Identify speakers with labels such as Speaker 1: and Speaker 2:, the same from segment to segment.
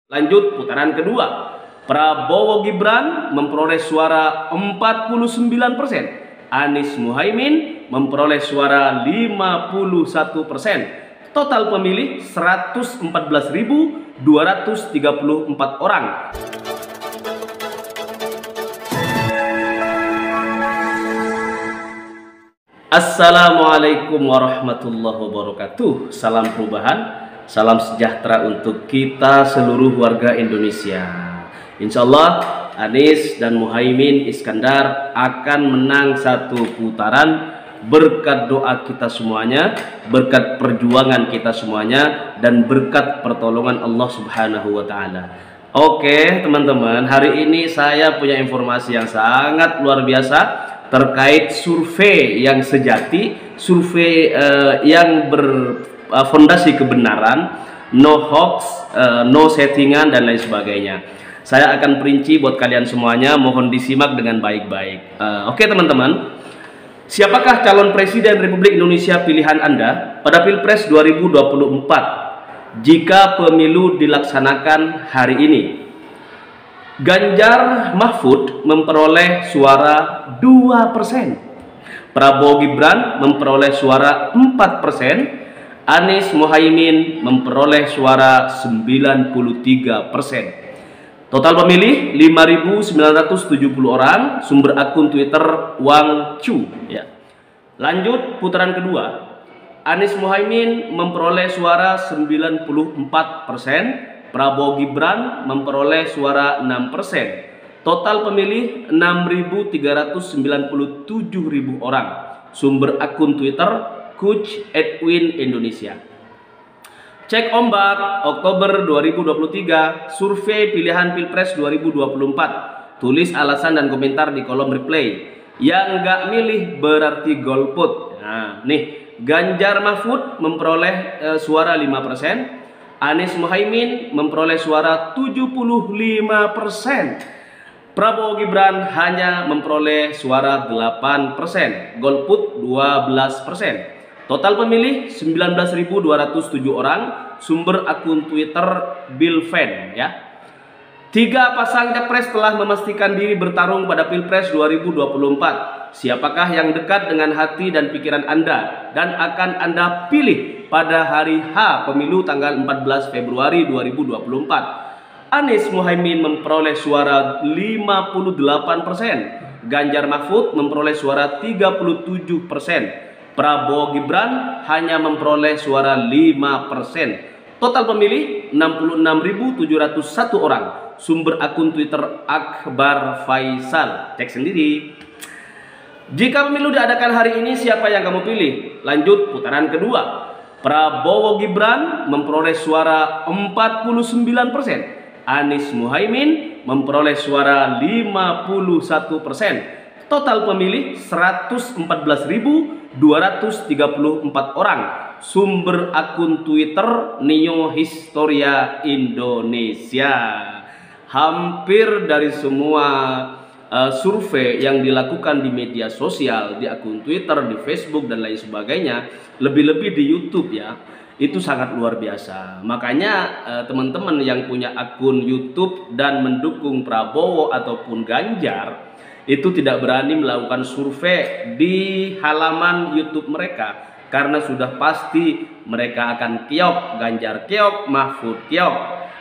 Speaker 1: Lanjut putaran kedua. Prabowo Gibran memperoleh suara 49%. Anies Muhaimin memperoleh suara 51%. Total pemilih 114.234 orang. Assalamualaikum warahmatullahi wabarakatuh. Salam perubahan, salam sejahtera untuk kita seluruh warga Indonesia. Insya Allah Anies dan Muhaimin Iskandar akan menang satu putaran berkat doa kita semuanya, berkat perjuangan kita semuanya, dan berkat pertolongan Allah Subhanahu wa Ta'ala. Oke teman-teman, hari ini saya punya informasi yang sangat luar biasa terkait survei yang sejati, survei yang berfondasi kebenaran, no hoax, no settingan, dan lain sebagainya. Saya akan perinci buat kalian semuanya, mohon disimak dengan baik-baik. Oke teman-teman, siapakah calon presiden Republik Indonesia pilihan Anda pada Pilpres 2024 jika pemilu dilaksanakan hari ini? Ganjar Mahfud memperoleh suara 2%, Prabowo Gibran memperoleh suara 4%, Anies Muhaimin memperoleh suara 93%. Total pemilih 5.970 orang, sumber akun Twitter Wang Chu ya. Lanjut putaran kedua. Anies Muhaimin memperoleh suara 94%, Prabowo Gibran memperoleh suara 6%. Total pemilih 6.397.000 orang. Sumber akun Twitter Coach Edwin Indonesia. Cek ombak Oktober 2023, survei pilihan Pilpres 2024. Tulis alasan dan komentar di kolom replay. Yang nggak milih berarti golput. Nah, nih Ganjar Mahfud memperoleh suara 5%. Anies Muhaimin memperoleh suara 75%. Prabowo Gibran hanya memperoleh suara 8%. Golput 12%. Total pemilih 19.207 orang. Sumber akun Twitter Bill Fan ya. 3 pasang capres telah memastikan diri bertarung pada Pilpres 2024. Siapakah yang dekat dengan hati dan pikiran Anda dan akan Anda pilih pada hari H pemilu tanggal 14 Februari 2024? Anies Muhaimin memperoleh suara 58%, Ganjar Mahfud memperoleh suara 37%, Prabowo Gibran hanya memperoleh suara 5%. Total pemilih 66.701 orang. Sumber akun Twitter Akbar Faisal. Cek sendiri. Jika pemilu diadakan hari ini, siapa yang kamu pilih? Lanjut putaran kedua. Prabowo Gibran memperoleh suara 49%. Anies Muhaimin memperoleh suara 51%. Total pemilih 114.234 orang. Sumber akun Twitter Neo Historia Indonesia. Hampir dari semua survei yang dilakukan di media sosial, di akun Twitter, di Facebook, dan lain sebagainya, lebih-lebih di YouTube ya, itu sangat luar biasa. Makanya teman-teman yang punya akun YouTube dan mendukung Prabowo ataupun Ganjar itu tidak berani melakukan survei di halaman YouTube mereka, karena sudah pasti mereka akan keok, Ganjar keok, Mahfud keok,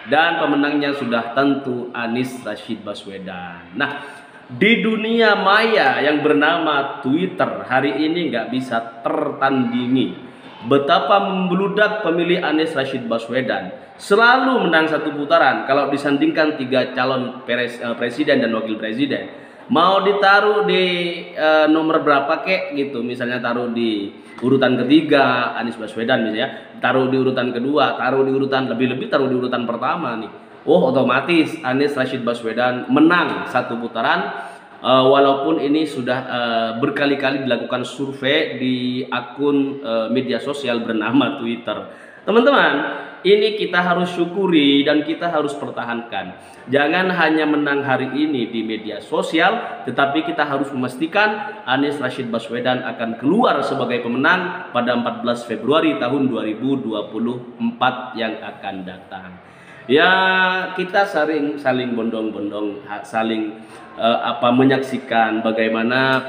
Speaker 1: dan pemenangnya sudah tentu Anies Rashid Baswedan. Nah, di dunia maya yang bernama Twitter hari ini nggak bisa tertandingi betapa membeludak pemilih Anies Rashid Baswedan. Selalu menang satu putaran kalau disandingkan 3 calon presiden dan wakil presiden. Mau ditaruh di nomor berapa kek gitu, misalnya taruh di urutan ketiga Anies Baswedan misalnya, taruh di urutan kedua, taruh di urutan lebih-lebih taruh di urutan pertama nih, otomatis Anies Rashid Baswedan menang satu putaran. Walaupun ini sudah berkali-kali dilakukan survei di akun media sosial bernama Twitter. Teman-teman, ini kita harus syukuri dan kita harus pertahankan. Jangan hanya menang hari ini di media sosial, tetapi kita harus memastikan Anies Rashid Baswedan akan keluar sebagai pemenang pada 14 Februari tahun 2024 yang akan datang. Ya, kita saling bondong-bondong, saling menyaksikan bagaimana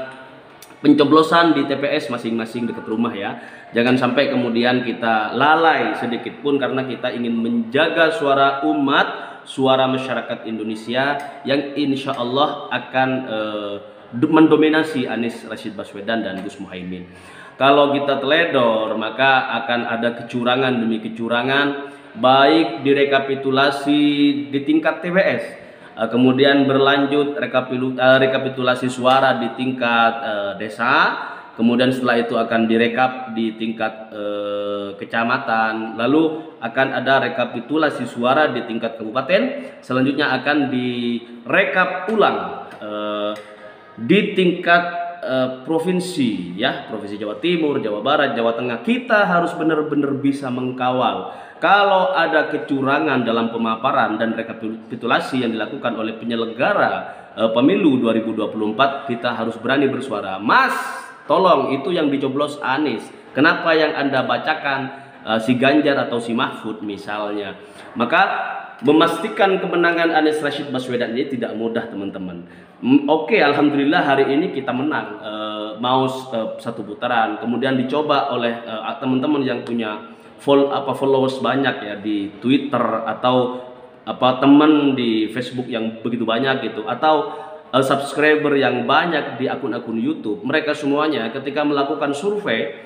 Speaker 1: pencoblosan di TPS masing-masing dekat rumah ya. Jangan sampai kemudian kita lalai sedikit pun karena kita ingin menjaga suara umat, suara masyarakat Indonesia yang insya Allah akan mendominasi Anies Rashid Baswedan dan Gus Muhaimin. Kalau kita teledor, maka akan ada kecurangan demi kecurangan, baik di rekapitulasi di tingkat TPS, kemudian berlanjut rekapitulasi suara di tingkat desa, kemudian setelah itu akan direkap di tingkat kecamatan, lalu akan ada rekapitulasi suara di tingkat kabupaten, selanjutnya akan direkap ulang di tingkat provinsi ya, provinsi Jawa Timur, Jawa Barat, Jawa Tengah. Kita harus benar-benar bisa mengkawal kalau ada kecurangan dalam pemaparan dan rekapitulasi yang dilakukan oleh penyelenggara pemilu 2024. Kita harus berani bersuara, Mas, tolong itu yang dicoblos Anies, kenapa yang Anda bacakan si Ganjar atau si Mahfud misalnya. Maka memastikan kemenangan Anies Rashid Baswedan ini tidak mudah, teman-teman. Oke, alhamdulillah hari ini kita menang, mau satu putaran. Kemudian dicoba oleh teman-teman yang punya followers banyak ya di Twitter, atau teman di Facebook yang begitu banyak gitu, atau subscriber yang banyak di akun-akun YouTube. Mereka semuanya ketika melakukan survei,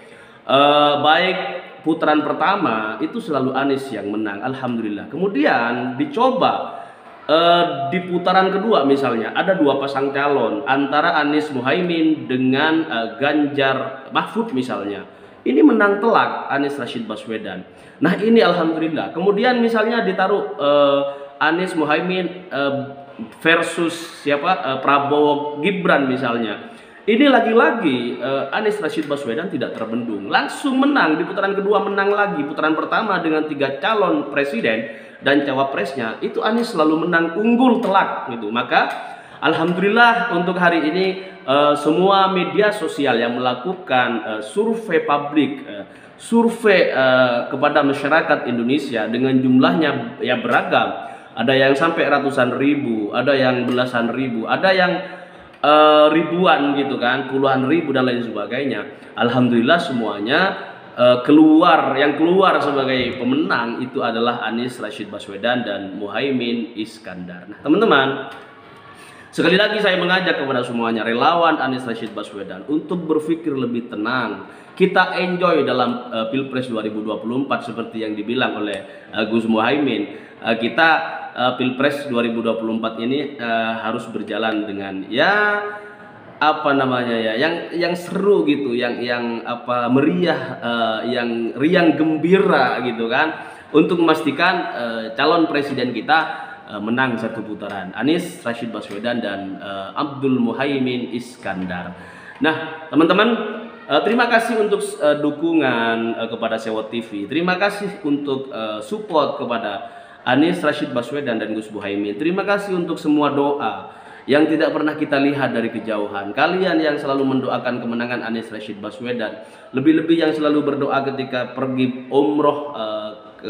Speaker 1: baik putaran pertama itu selalu Anies yang menang, alhamdulillah. Kemudian dicoba di putaran kedua misalnya ada dua pasang calon antara Anies Muhaimin dengan Ganjar Mahfud misalnya, ini menang telak Anies Rashid Baswedan. Nah ini alhamdulillah. Kemudian misalnya ditaruh Anies Muhaimin versus siapa, Prabowo Gibran misalnya, ini lagi-lagi Anies Rashid Baswedan tidak terbendung, langsung menang di putaran kedua, menang lagi. Putaran pertama dengan 3 calon presiden dan cawapresnya itu Anies selalu menang, unggul telak gitu. Maka alhamdulillah untuk hari ini semua media sosial yang melakukan survei publik, survei kepada masyarakat Indonesia dengan jumlahnya ya beragam. Ada yang sampai ratusan ribu, ada yang belasan ribu, ada yang ribuan gitu kan, puluhan ribu dan lain sebagainya. Alhamdulillah semuanya yang keluar sebagai pemenang itu adalah Anies Rashid Baswedan dan Muhaimin Iskandar. Nah teman-teman, sekali lagi saya mengajak kepada semuanya relawan Anies Rashid Baswedan untuk berpikir lebih tenang. Kita enjoy dalam Pilpres 2024 seperti yang dibilang oleh Gus Muhaimin. Kita Pilpres 2024 ini harus berjalan dengan yang seru gitu, yang meriah, yang riang gembira gitu kan, untuk memastikan calon presiden kita menang satu putaran, Anies Rashid Baswedan dan Abdul Muhaimin Iskandar. Nah teman-teman, terima kasih untuk dukungan kepada Sewo TV. Terima kasih untuk support kepada Anies Rashid Baswedan dan Gus Muhaimin. Terima kasih untuk semua doa yang tidak pernah kita lihat dari kejauhan. Kalian yang selalu mendoakan kemenangan Anies Rashid Baswedan, lebih-lebih yang selalu berdoa ketika pergi umroh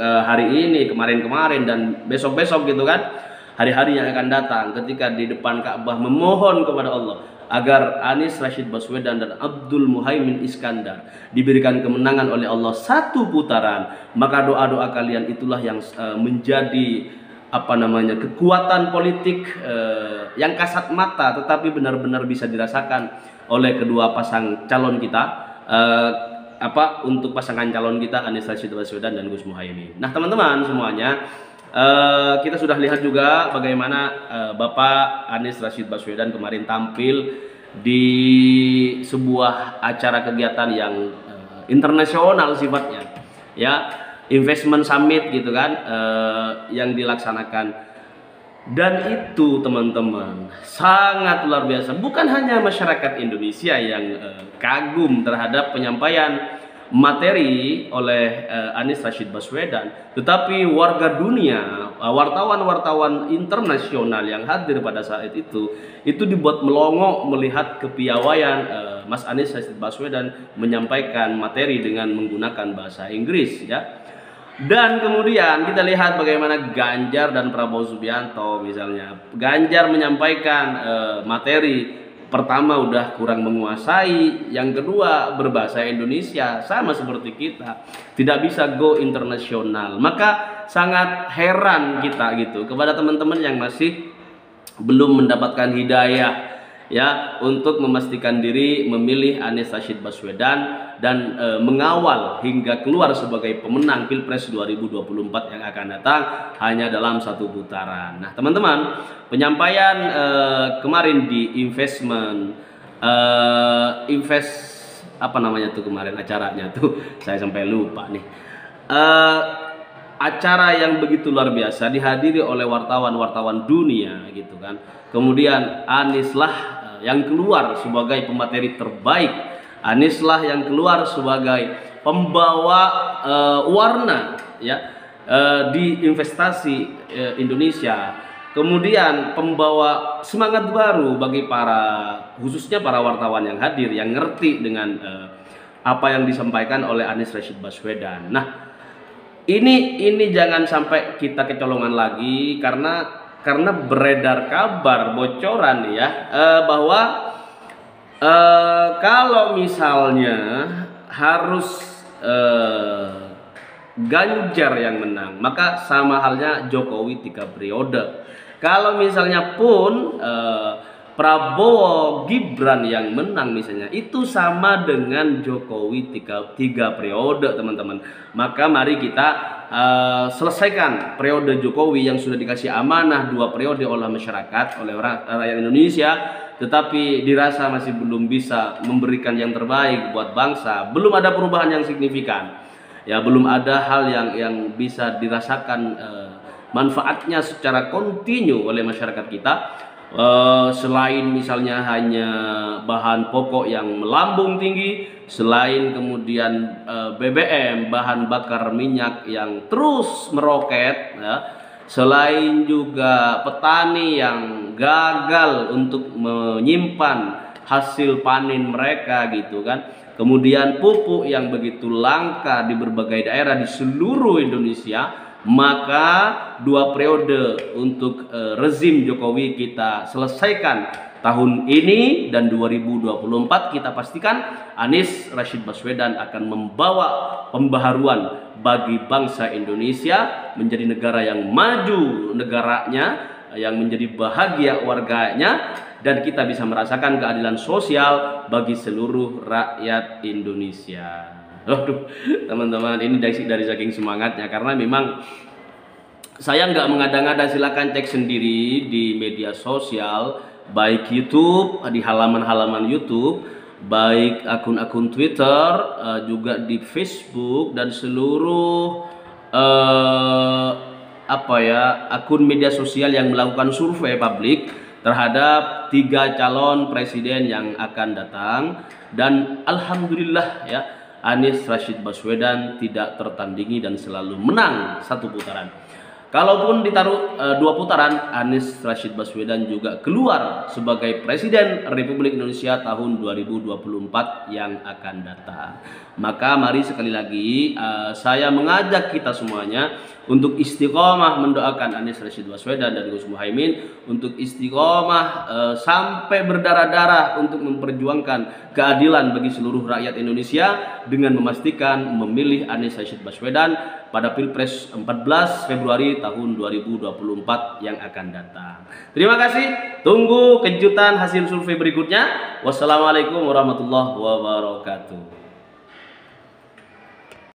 Speaker 1: hari ini, kemarin-kemarin, dan besok-besok gitu kan, hari-hari yang akan datang, ketika di depan Ka'bah memohon kepada Allah agar Anies Rashid Baswedan dan Abdul Muhaimin Iskandar diberikan kemenangan oleh Allah satu putaran. Maka doa-doa kalian itulah yang menjadi kekuatan politik yang kasat mata tetapi benar-benar bisa dirasakan oleh kedua pasang calon kita, untuk pasangan calon kita Anies Rashid Baswedan dan Gus Muhaimin. Nah teman-teman semuanya, kita sudah lihat juga bagaimana Bapak Anies Rashid Baswedan kemarin tampil di sebuah acara kegiatan yang internasional sifatnya ya, investment summit gitu kan, yang dilaksanakan. Dan itu teman-teman sangat luar biasa. Bukan hanya masyarakat Indonesia yang kagum terhadap penyampaian materi oleh Anies Rashid Baswedan, tetapi warga dunia, wartawan-wartawan internasional yang hadir pada saat itu dibuat melongo melihat kepiawaian Mas Anies Rashid Baswedan menyampaikan materi dengan menggunakan bahasa Inggris ya. Dan kemudian kita lihat bagaimana Ganjar dan Prabowo Subianto misalnya. Ganjar menyampaikan materi pertama udah kurang menguasai, yang kedua berbahasa Indonesia sama seperti kita, tidak bisa go internasional. Maka sangat heran kita gitu kepada teman-teman yang masih belum mendapatkan hidayah ya untuk memastikan diri memilih Anies Rashid Baswedan dan mengawal hingga keluar sebagai pemenang Pilpres 2024 yang akan datang hanya dalam satu putaran. Nah, teman-teman, penyampaian kemarin di apa namanya tuh kemarin acaranya tuh saya sampai lupa nih. Acara yang begitu luar biasa dihadiri oleh wartawan-wartawan dunia gitu kan. Kemudian Anies lah yang keluar sebagai pemateri terbaik. Anies lah yang keluar sebagai pembawa warna ya di investasi Indonesia. Kemudian pembawa semangat baru bagi khususnya para wartawan yang hadir yang ngerti dengan apa yang disampaikan oleh Anies Rashid Baswedan. Nah, ini jangan sampai kita kecolongan lagi karena beredar kabar bocoran ya bahwa kalau misalnya harus Ganjar yang menang, maka sama halnya Jokowi 3 periode. Kalau misalnya pun Prabowo Gibran yang menang misalnya, itu sama dengan Jokowi 3 periode, teman-teman. Maka mari kita selesaikan periode Jokowi yang sudah dikasih amanah 2 periode oleh masyarakat, oleh rakyat Indonesia, tetapi dirasa masih belum bisa memberikan yang terbaik buat bangsa. Belum ada perubahan yang signifikan. Ya, belum ada hal yang bisa dirasakan manfaatnya secara kontinu oleh masyarakat kita. Selain misalnya hanya bahan pokok yang melambung tinggi, selain kemudian BBM, bahan bakar minyak yang terus meroket ya, selain juga petani yang gagal untuk menyimpan hasil panen mereka gitu kan, kemudian pupuk yang begitu langka di berbagai daerah di seluruh Indonesia. Maka 2 periode untuk rezim Jokowi kita selesaikan tahun ini, dan 2024 kita pastikan Anies Rashid Baswedan akan membawa pembaharuan bagi bangsa Indonesia menjadi negara yang maju negaranya, yang menjadi bahagia warganya, dan kita bisa merasakan keadilan sosial bagi seluruh rakyat Indonesia. Aduh, teman-teman, ini dari saking semangatnya, karena memang saya nggak mengada-ngada. Silakan cek sendiri di media sosial, baik YouTube, di halaman-halaman YouTube, baik akun-akun Twitter, juga di Facebook, dan seluruh akun media sosial yang melakukan survei publik terhadap 3 calon presiden yang akan datang. Dan alhamdulillah ya, Anies Rashid Baswedan tidak tertandingi dan selalu menang 1 putaran. Kalaupun ditaruh 2 putaran, Anies Rashid Baswedan juga keluar sebagai Presiden Republik Indonesia tahun 2024 yang akan datang. Maka mari sekali lagi saya mengajak kita semuanya untuk istiqomah mendoakan Anies Rashid Baswedan dan Gus Muhaimin untuk istiqomah sampai berdarah-darah untuk memperjuangkan keadilan bagi seluruh rakyat Indonesia dengan memastikan memilih Anies Rashid Baswedan pada Pilpres 14 Februari tahun 2024 yang akan datang. Terima kasih. Tunggu kejutan hasil survei berikutnya. Wassalamualaikum warahmatullahi wabarakatuh.